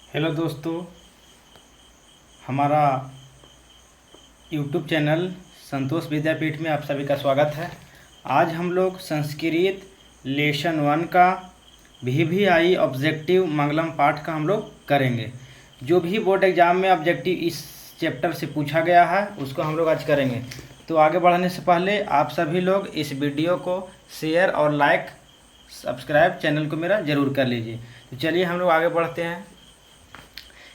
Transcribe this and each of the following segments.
Hello दोस्तों, हमारा YouTube channel संतोष विद्यापीठ में आप सभी का स्वागत है। आज हम लोग संस्कृत लेसन 1 का VVI ऑब्जेक्टिव मंगलम पाठ का हम लोग करेंगे। जो भी बोर्ड एग्जाम में ऑब्जेक्टिव इस चैप्टर से पूछा गया है उसको हम लोग आज करेंगे। तो आगे बढ़ने से पहले आप सभी लोग इस वीडियो को शेयर और लाइक सब्सक्राइब चैनल को मेरा ज़रूर कर लीजिए। तो चलिए हम लोग आगे बढ़ते हैं।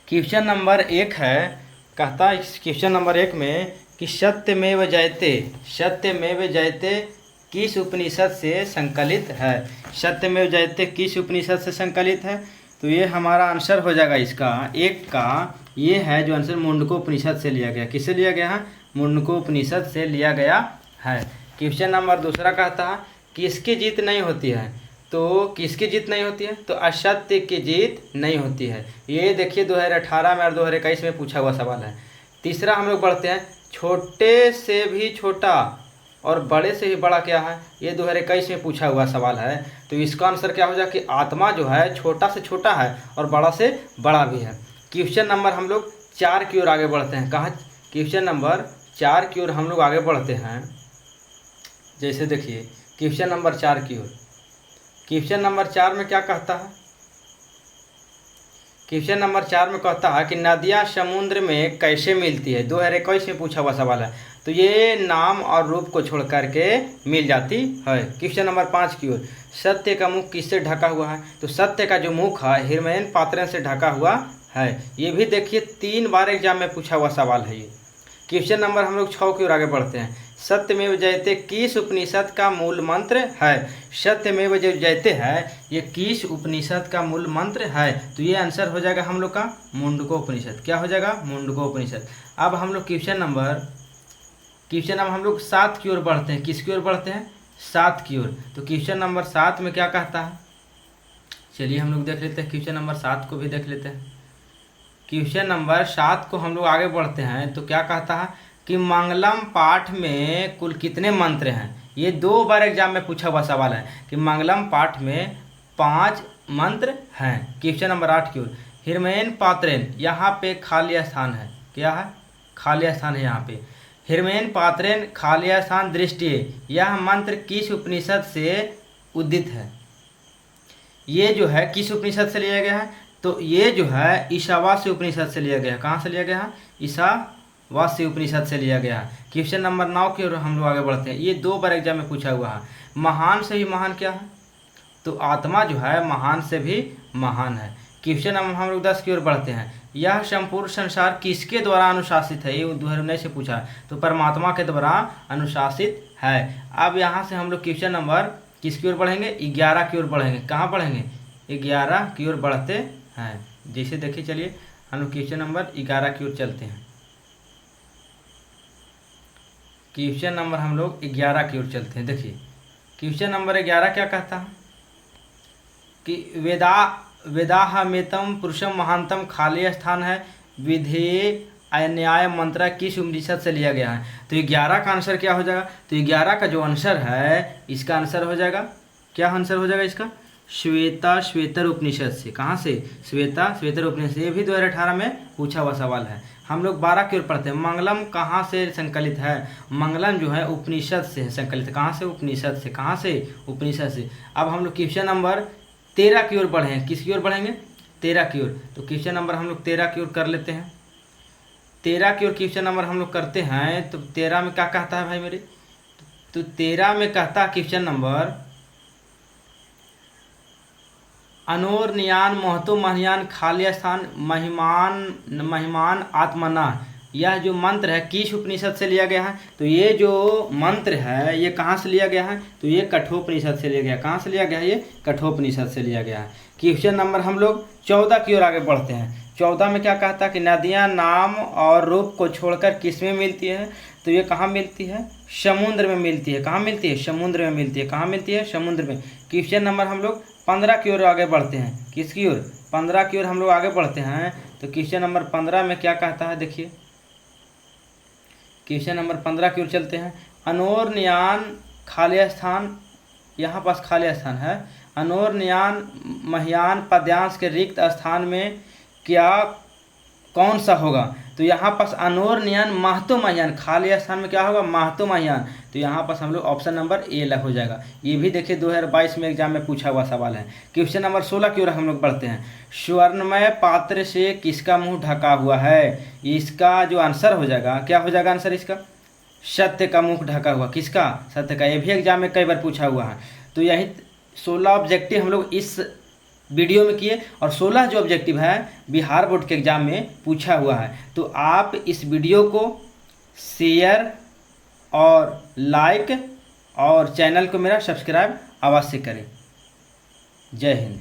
क्वेश्चन नंबर 1 है, कहता है इस क्वेश्चन नंबर 1 में कि सत्यमेव जयते किस उपनिषद से संकलित है। सत्यमेव जयते किस उपनिषद से संकलित है? तो ये हमारा आंसर हो जाएगा इसका एक का ये है जो आंसर मुंडकोपनिषद से लिया गया। किससे लिया गया है? मुंडकोपनिषद से लिया गया है। क्वेश्चन नंबर 2 कहता है किसकी जीत नहीं होती है। तो किसकी जीत नहीं होती है? तो असत्य की जीत नहीं होती है। ये देखिए 2018 में और 2021 में पूछा हुआ सवाल है। तीसरा हम लोग बढ़ते हैं, छोटे से भी छोटा और बड़े से भी बड़ा क्या है? ये 2021 में पूछा हुआ सवाल है। तो इसका आंसर क्या हो जाए कि आत्मा जो है छोटा से छोटा है और बड़ा से बड़ा भी है। क्वेश्चन नंबर हम लोग 4 की ओर आगे बढ़ते हैं। कहाँ? क्वेश्चन नंबर 4 की ओर हम लोग आगे बढ़ते हैं। जैसे देखिए क्वेश्चन नंबर 4 की ओर, क्वेश्चन नंबर 4 में क्या कहता है? क्वेश्चन नंबर 4 में कहता है कि नदियाँ समुद्र में कैसे मिलती है। 2021 में पूछा हुआ सवाल है। तो ये नाम और रूप को छोड़ करके मिल जाती है। क्वेश्चन नंबर 5 की ओर, सत्य का मुख किससे ढका हुआ है? तो सत्य का जो मुख है हिरण्मय पात्र से ढका हुआ है। ये भी देखिए 3 बार एग्जाम में पूछा हुआ सवाल है ये। क्वेश्चन नंबर हम लोग 6 की ओर आगे बढ़ते हैं। सत्यमेव जयते किस उपनिषद का मूल मंत्र है? सत्यमेव जो जयते है ये किस उपनिषद का मूल मंत्र है? तो ये आंसर हो जाएगा हम लोग का मुंडकोपनिषद। क्या हो जाएगा? मुंडकोपनिषद। अब हम लोग क्वेश्चन नंबर हम लोग 7 की ओर बढ़ते हैं। किसकी ओर बढ़ते हैं? 7 की ओर। तो क्वेश्चन नंबर 7 में क्या कहता है? चलिए हम लोग देख लेते हैं, क्वेश्चन नंबर 7 को भी देख लेते हैं। क्वेश्चन नंबर 7 को हम लोग आगे बढ़ते हैं। तो क्या कहता है कि मंगलम पाठ में कुल कितने मंत्र हैं? ये 2 बार एग्जाम में पूछा हुआ सवाल है कि मंगलम पाठ में 5 मंत्र हैं। क्वेश्चन नंबर 8 की ओर, हिरण्मय पात्रेन, यहाँ पे खाली स्थान है। क्या है? खाली स्थान है यहाँ पे। हिरण्मय पात्रेन खाली स्थान दृष्टि, यह मंत्र किस उपनिषद से उदित है? ये जो है किस उपनिषद से लिया गया है? तो ये जो है ईशावास्य उपनिषद से लिया गया है। कहाँ से लिया गया है? ईशावास्य उपनिषद से लिया गया है। क्वेश्चन नंबर 9 की ओर हम लोग आगे बढ़ते हैं। ये 2 बार एग्जाम में पूछा हुआ है। महान से भी महान क्या है? तो आत्मा जो है महान से भी महान है। क्वेश्चन नंबर हम लोग 10 की ओर बढ़ते हैं। यह संपूर्ण संसार किसके द्वारा अनुशासित है? ये 2019 से पूछा है। तो परमात्मा के द्वारा अनुशासित है। अब यहाँ से हम लोग क्वेश्चन नंबर किसकी ओर बढ़ेंगे? 11 की ओर बढ़ेंगे। कहाँ बढ़ेंगे? 11 की ओर बढ़ते हैं। जैसे देखिए चलिए हम लोग क्वेश्चन नंबर 11 की ओर चलते हैं। क्वेश्चन नंबर हम लोग 11 की ओर चलते हैं। देखिए क्वेश्चन नंबर 11 क्या कहता है कि वेदाहमेतम पुरुषम महानतम खाली स्थान है, विधेय न्याय मंत्र किस उपनिषद से लिया गया है? तो 11 का आंसर क्या हो जाएगा? तो 11 का जो आंसर है इसका आंसर हो जाएगा, क्या आंसर हो जाएगा इसका? श्वेतर उपनिषद से। कहाँ से? श्वेतर उपनिषद। ये भी 2018 में पूछा हुआ सवाल है। हम लोग 12 की ओर पढ़ते हैं। मंगलम कहाँ से संकलित है? मंगलम जो है उपनिषद से संकलित। कहाँ से? उपनिषद से। कहाँ से? उपनिषद से। अब हम लोग क्वेश्चन नंबर 13 की ओर बढ़े। किसकी ओर बढ़ेंगे? 13 की ओर। तो क्वेश्चन नंबर हम लोग 13 की ओर कर लेते हैं। 13 की ओर क्वेश्चन नंबर हम लोग करते हैं। तो 13 में क्या कहता है भाई मेरे? तो 13 में कहता है क्वेश्चन नंबर, अनोरनियान महतो महियान खाली स्थान महिमान आत्मना, यह जो मंत्र है किस उपनिषद से लिया गया है? तो ये जो मंत्र है ये कहाँ से लिया गया है? तो ये कठोपनिषद से लिया गया। कहाँ से लिया गया है? ये कठोपनिषद से लिया गया है। क्वेश्चन नंबर हम लोग 14 की ओर आगे बढ़ते हैं। 14 में क्या कहता है कि नदियाँ नाम और रूप को छोड़कर किस में मिलती है? तो ये कहाँ मिलती है? समुद्र में मिलती है। कहाँ मिलती है? समुद्र में मिलती है। कहाँ मिलती है? समुद्र में। क्वेश्चन नंबर हम लोग 15 की ओर आगे बढ़ते हैं। किसकी ओर? 15 की ओर हम लोग आगे बढ़ते हैं। तो क्वेश्चन नंबर 15 में क्या कहता है? देखिए क्वेश्चन नंबर 15 की ओर चलते हैं। अनोरनियान खाली स्थान, यहाँ पास खाली स्थान है। अनोरनियान महियान पद्यांश के रिक्त स्थान में क्या कौन सा होगा? तो यहाँ पास अनोर नियन महतो महियान, खाली स्थान में क्या होगा? महतो महियान। तो यहाँ पास हम लोग ऑप्शन नंबर ए हो जाएगा। ये भी देखिए 2022 में एग्जाम में पूछा हुआ सवाल है। क्वेश्चन नंबर 16 की ओर हम लोग बढ़ते हैं। स्वर्णमय पात्र से किसका मुंह ढका हुआ है? इसका जो आंसर हो जाएगा, क्या हो जाएगा आंसर इसका? सत्य का मुंह ढका हुआ। किसका? सत्य का। ये भी एग्जाम में कई बार पूछा हुआ है। तो यही 16 ऑब्जेक्टिव हम लोग इस वीडियो में किए, और 16 जो ऑब्जेक्टिव है बिहार बोर्ड के एग्जाम में पूछा हुआ है। तो आप इस वीडियो को शेयर और लाइक और चैनल को मेरा सब्सक्राइब अवश्य करें। जय हिंद।